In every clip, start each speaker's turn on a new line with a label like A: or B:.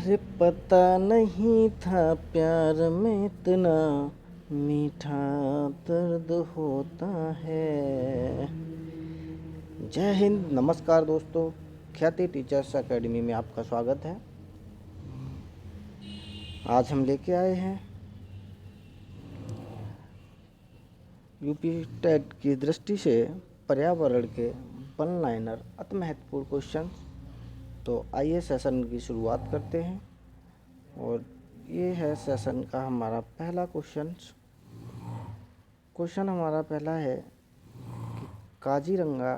A: अरे पता नहीं था प्यार में इतना मीठा दर्द होता है। जय हिंद, नमस्कार दोस्तों। ख्याति टीचर्स एकेडमी में आपका स्वागत है। आज हम लेके आए हैं यूपी टेट की दृष्टि से पर्यावरण के वन लाइनर अति महत्वपूर्ण क्वेश्चन। तो आइए सेशन की शुरुआत करते हैं। और ये है सेशन का हमारा पहला क्वेश्चन हमारा पहला है कि काजीरंगा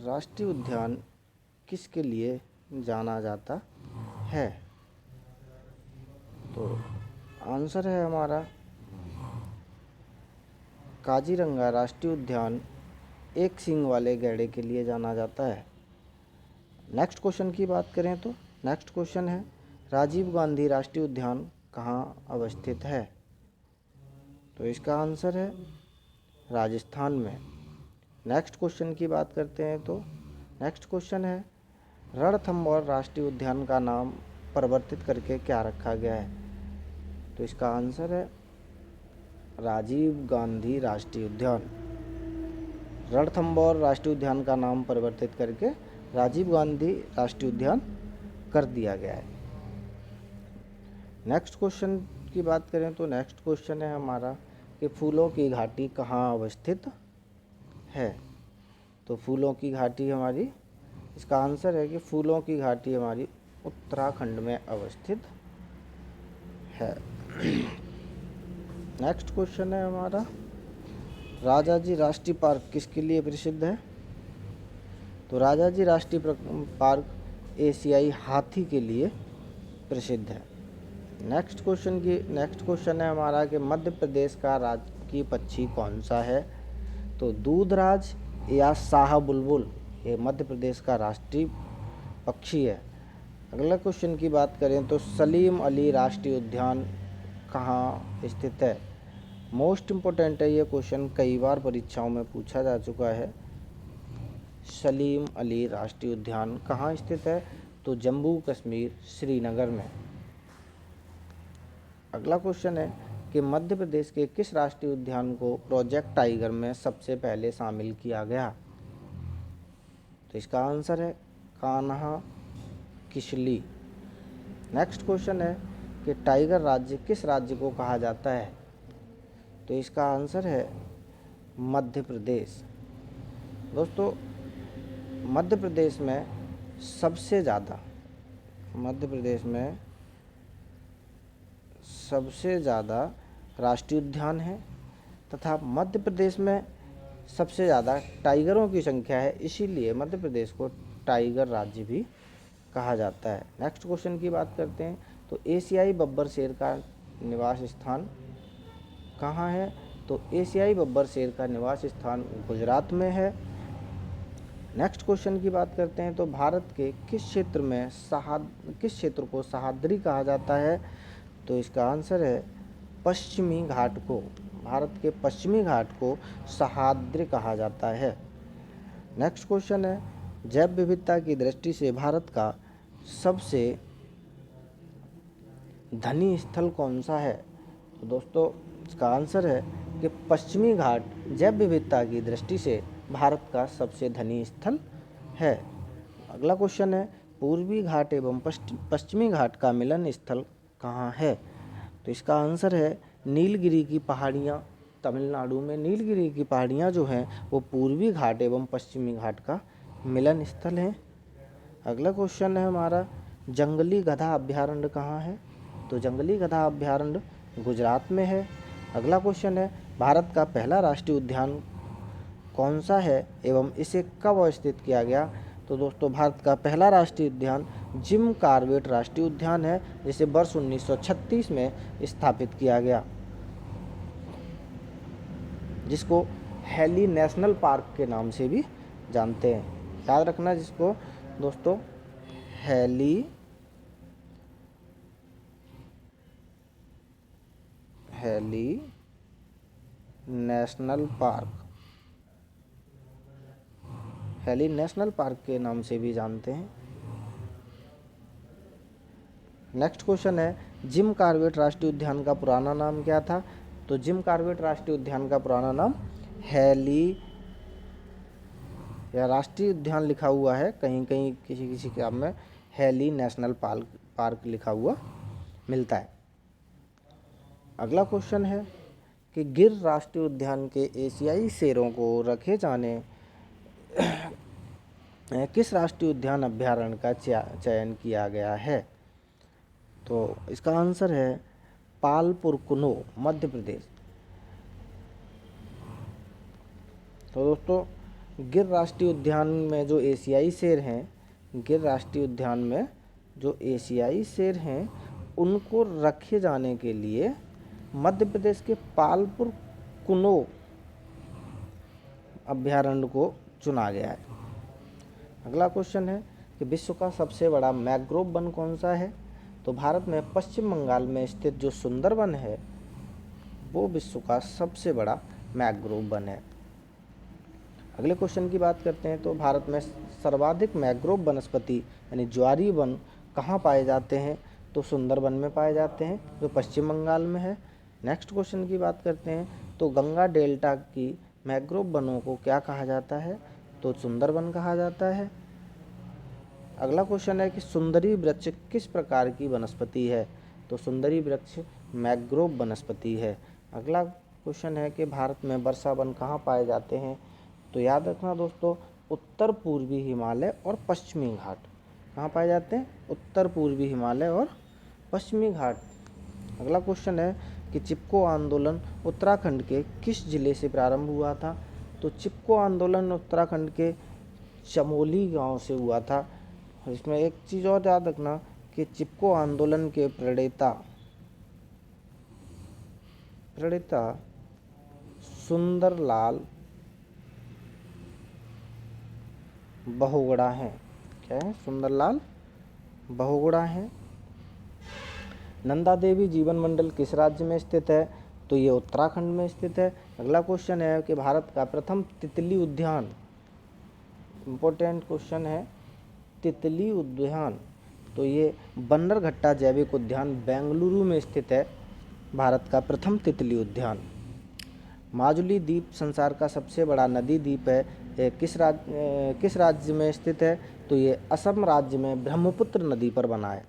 A: राष्ट्रीय उद्यान किसके लिए जाना जाता है। तो आंसर है हमारा काजीरंगा राष्ट्रीय उद्यान एक सींग वाले गैंडे के लिए जाना जाता है। नेक्स्ट क्वेश्चन की बात करें तो नेक्स्ट क्वेश्चन है राजीव गांधी राष्ट्रीय उद्यान कहाँ अवस्थित है। तो इसका आंसर है राजस्थान में। नेक्स्ट क्वेश्चन की बात करते हैं तो नेक्स्ट क्वेश्चन है रणथंभौर राष्ट्रीय उद्यान का नाम परिवर्तित करके क्या रखा गया है। तो इसका आंसर है राजीव गांधी राष्ट्रीय उद्यान। रणथंभौर राष्ट्रीय उद्यान का नाम परिवर्तित करके राजीव गांधी राष्ट्रीय उद्यान कर दिया गया है। नेक्स्ट क्वेश्चन की बात करें तो नेक्स्ट क्वेश्चन है हमारा कि फूलों की घाटी कहाँ अवस्थित है। तो फूलों की घाटी हमारी इसका आंसर है कि फूलों की घाटी हमारी उत्तराखंड में अवस्थित है। नेक्स्ट क्वेश्चन है हमारा राजाजी राष्ट्रीय पार्क किसके लिए प्रसिद्ध है। तो राजाजी राष्ट्रीय पार्क एशियाई हाथी के लिए प्रसिद्ध है। नेक्स्ट क्वेश्चन है हमारा कि मध्य प्रदेश का राजकीय पक्षी कौन सा है। तो दूधराज या शाह बुलबुल ये मध्य प्रदेश का राष्ट्रीय पक्षी है। अगला क्वेश्चन की बात करें तो सलीम अली राष्ट्रीय उद्यान कहाँ स्थित है। मोस्ट इम्पोर्टेंट है ये क्वेश्चन, कई बार परीक्षाओं में पूछा जा चुका है। सलीम अली राष्ट्रीय उद्यान कहाँ स्थित है। तो जम्मू कश्मीर श्रीनगर में। अगला क्वेश्चन है कि मध्य प्रदेश के किस राष्ट्रीय उद्यान को प्रोजेक्ट टाइगर में सबसे पहले शामिल किया गया। तो इसका आंसर है कान्हा किसली। नेक्स्ट क्वेश्चन है कि टाइगर राज्य किस राज्य को कहा जाता है। तो इसका आंसर है मध्य प्रदेश। दोस्तों मध्य प्रदेश में सबसे ज़्यादा राष्ट्रीय उद्यान है तथा मध्य प्रदेश में सबसे ज़्यादा टाइगरों की संख्या है, इसीलिए मध्य प्रदेश को टाइगर राज्य भी कहा जाता है। नेक्स्ट क्वेश्चन की बात करते हैं तो एशियाई बब्बर शेर का निवास स्थान कहाँ है। तो एशियाई बब्बर शेर का निवास स्थान गुजरात में है। नेक्स्ट क्वेश्चन की बात करते हैं तो भारत के किस क्षेत्र को सह्याद्री कहा जाता है। तो इसका आंसर है पश्चिमी घाट को। भारत के पश्चिमी घाट को सह्याद्री कहा जाता है। नेक्स्ट क्वेश्चन है जैव विविधता की दृष्टि से भारत का सबसे धनी स्थल कौन सा है। तो दोस्तों इसका आंसर है कि पश्चिमी घाट जैव विविधता की दृष्टि से भारत का सबसे धनी स्थल है। अगला क्वेश्चन है पूर्वी घाट एवं पश्चिमी घाट का मिलन स्थल कहाँ है। तो इसका आंसर है नीलगिरी की पहाड़ियाँ। तमिलनाडु में नीलगिरी की पहाड़ियाँ जो हैं वो पूर्वी घाट एवं पश्चिमी घाट का मिलन स्थल है। अगला क्वेश्चन है हमारा जंगली गधा अभ्यारण्य कहाँ है। तो जंगली गधा अभ्यारण्य गुजरात में है। अगला क्वेश्चन है भारत का पहला राष्ट्रीय उद्यान कौन सा है एवं इसे कब अवस्थित किया गया। तो दोस्तों भारत का पहला राष्ट्रीय उद्यान जिम कॉर्बेट राष्ट्रीय उद्यान है, जिसे वर्ष 1936 में स्थापित किया गया, जिसको हैली नेशनल पार्क के नाम से भी जानते हैं। याद रखना जिसको दोस्तों हैली नेशनल पार्क के नाम से भी जानते हैं। नेक्स्ट क्वेश्चन है जिम कॉर्बेट राष्ट्रीय उद्यान का पुराना नाम क्या था? तो जिम कॉर्बेट राष्ट्रीय उद्यान का पुराना नाम हैली, या राष्ट्रीय उद्यान लिखा हुआ है कहीं कहीं किसी किसी किताब में हैली नेशनल पार्क लिखा हुआ मिलता है। अगला क्वेश्चन है कि गिर राष्ट्रीय उद्यान के एशियाई शेरों को रखे जाने किस राष्ट्रीय उद्यान अभ्यारण्य का चयन किया गया है? तो इसका आंसर है पालपुर कुनो, मध्य प्रदेश। तो दोस्तों गिर राष्ट्रीय उद्यान में जो एशियाई शेर हैं, गिर राष्ट्रीय उद्यान में जो एशियाई शेर हैं उनको रखे जाने के लिए मध्य प्रदेश के पालपुर कुनो अभ्यारण्य को चुना गया है। अगला क्वेश्चन है कि विश्व का सबसे बड़ा मैंग्रोव वन कौन सा है? तो भारत में पश्चिम बंगाल में स्थित जो सुंदरबन है वो विश्व का सबसे बड़ा मैंग्रोव वन है। अगले क्वेश्चन की बात करते हैं तो भारत में सर्वाधिक मैंग्रोव वनस्पति यानी ज्वारी वन कहाँ पाए जाते हैं? तो सुंदरबन में पाए जाते हैं जो पश्चिम बंगाल में है। नेक्स्ट क्वेश्चन की बात करते हैं तो गंगा डेल्टा की मैंग्रोव वनों को क्या कहा जाता है? तो सुंदरबन कहा जाता है। अगला क्वेश्चन है कि सुंदरी वृक्ष किस प्रकार की वनस्पति है? तो सुंदरी वृक्ष मैंग्रोव वनस्पति है। अगला क्वेश्चन है कि भारत में वर्षा वन कहाँ पाए जाते हैं? तो याद रखना दोस्तों उत्तर पूर्वी हिमालय और पश्चिमी घाट। कहाँ पाए जाते हैं? उत्तर पूर्वी हिमालय और पश्चिमी घाट। अगला क्वेश्चन है कि चिपको आंदोलन उत्तराखंड के किस जिले से प्रारंभ हुआ था? तो चिपको आंदोलन उत्तराखंड के चमोली गांव से हुआ था। इसमें एक चीज़ और याद रखना कि चिपको आंदोलन के प्रणेता सुंदरलाल बहुगुणा हैं। क्या है? सुंदरलाल बहुगुणा हैं। नंदा देवी जीवन मंडल किस राज्य में स्थित है? तो ये उत्तराखंड में स्थित है। अगला क्वेश्चन है कि भारत का प्रथम तितली उद्यान, इम्पोर्टेंट क्वेश्चन है, तितली उद्यान, तो ये बन्नरघट्टा जैविक उद्यान बेंगलुरु में स्थित है, भारत का प्रथम तितली उद्यान। माजुली द्वीप संसार का सबसे बड़ा नदी द्वीप है, किस राज्य में स्थित है? तो ये असम राज्य में ब्रह्मपुत्र नदी पर बना है।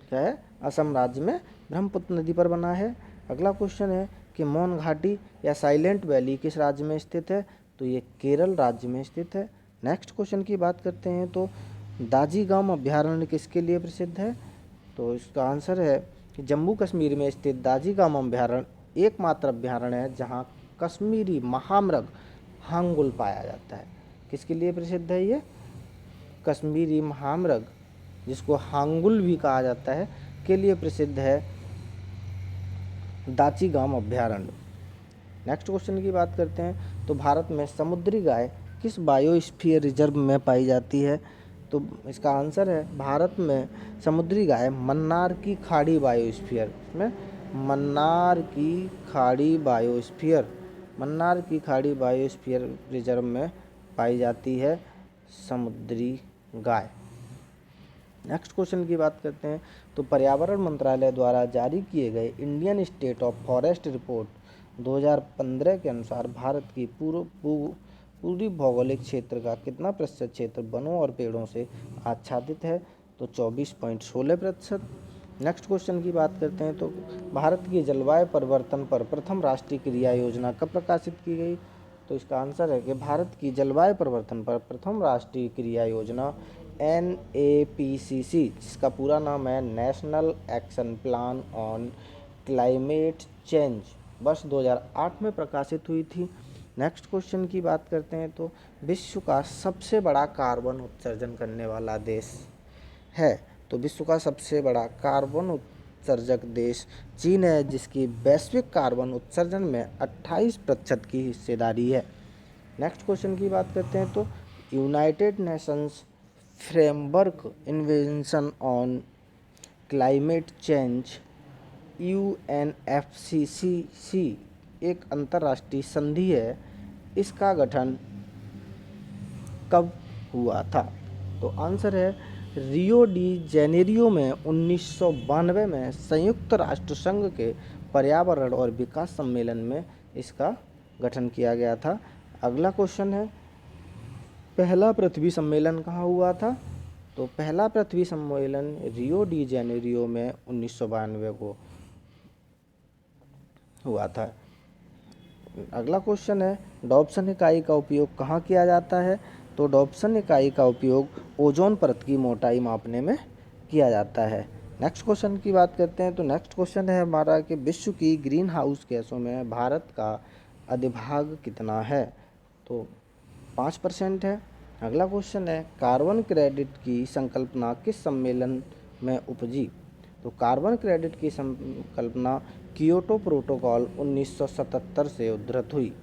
A: क्या है? असम राज्य में ब्रह्मपुत्र नदी पर बना है। अगला क्वेश्चन है कि मौन घाटी या साइलेंट वैली किस राज्य में स्थित है? तो ये केरल राज्य में स्थित है। नेक्स्ट क्वेश्चन की बात करते हैं तो दाजीगाम अभ्यारण्य किसके लिए प्रसिद्ध है? तो इसका आंसर है कि जम्मू कश्मीर में स्थित दाजीगाम अभ्यारण्य एकमात्र अभ्यारण्य है जहाँ कश्मीरी महामृग हांगुल पाया जाता है। किसके लिए प्रसिद्ध है ये? कश्मीरी महामृग, जिसको हांगुल भी कहा जाता है, के लिए प्रसिद्ध है दाचीगाम अभ्यारण्य। नेक्स्ट क्वेश्चन की बात करते हैं तो भारत में समुद्री गाय किस बायोस्फीयर रिजर्व में पाई जाती है? तो इसका आंसर है भारत में समुद्री गाय मन्नार की खाड़ी बायोस्फीयर में मन्नार की खाड़ी बायोस्फीयर रिजर्व में पाई जाती है समुद्री गाय। नेक्स्ट क्वेश्चन की बात करते हैं तो पर्यावरण मंत्रालय द्वारा जारी किए गए Indian state of forest report 2015 के अनुसार भारत की पूरी भौगोलिक क्षेत्र का कितना प्रतिशत क्षेत्र वनों और पेड़ों से आच्छादित है? तो 24.16%। नेक्स्ट क्वेश्चन की बात करते हैं तो भारत की जलवायु परिवर्तन पर प्रथम राष्ट्रीय क्रिया योजना कब प्रकाशित की गई? तो इसका आंसर है कि भारत की जलवायु परिवर्तन पर प्रथम राष्ट्रीय क्रिया योजना NAPCC, जिसका पूरा नाम है national action plan on climate change, वर्ष 2008 में प्रकाशित हुई थी। नेक्स्ट क्वेश्चन की बात करते हैं तो विश्व का सबसे बड़ा कार्बन उत्सर्जन करने वाला देश है? तो विश्व का सबसे बड़ा कार्बन उत्सर्जक देश चीन है, जिसकी वैश्विक कार्बन उत्सर्जन में 28% की हिस्सेदारी है। नेक्स्ट क्वेश्चन की बात करते हैं तो United Nations framework invention on climate change UNFCCC एक अंतर्राष्ट्रीय संधि है, इसका गठन कब हुआ था? तो आंसर है रियो डी जेनेरियो में 1992 में संयुक्त राष्ट्र संघ के पर्यावरण और विकास सम्मेलन में इसका गठन किया गया था। अगला क्वेश्चन है, पहला पृथ्वी सम्मेलन कहाँ हुआ था? तो पहला पृथ्वी सम्मेलन रियो डी जेनेरियो में 1992 को हुआ था। अगला क्वेश्चन है, डॉप्सन इकाई का उपयोग कहाँ किया जाता है? तो डॉप्सन इकाई का उपयोग ओजोन परत की मोटाई मापने में किया जाता है। नेक्स्ट क्वेश्चन की बात करते हैं। तो नेक्स्ट क्वेश्चन है हमारा कि विश्व की ग्रीन हाउस गैसों में भारत का अधिभाग कितना है? तो 5% है। अगला क्वेश्चन है, कार्बन क्रेडिट की संकल्पना किस सम्मेलन में उपजी? तो कार्बन क्रेडिट की संकल्पना कियोटो प्रोटोकॉल 1977 से उद्धृत हुई।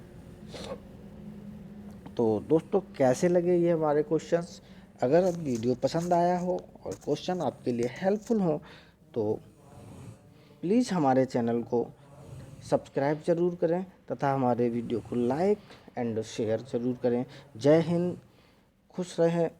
A: तो दोस्तों कैसे लगे ये हमारे क्वेश्चंस? अगर वीडियो पसंद आया हो और क्वेश्चन आपके लिए हेल्पफुल हो तो प्लीज़ हमारे चैनल को सब्सक्राइब ज़रूर करें तथा हमारे वीडियो को लाइक एंड शेयर ज़रूर करें। जय हिंद, खुश रहें।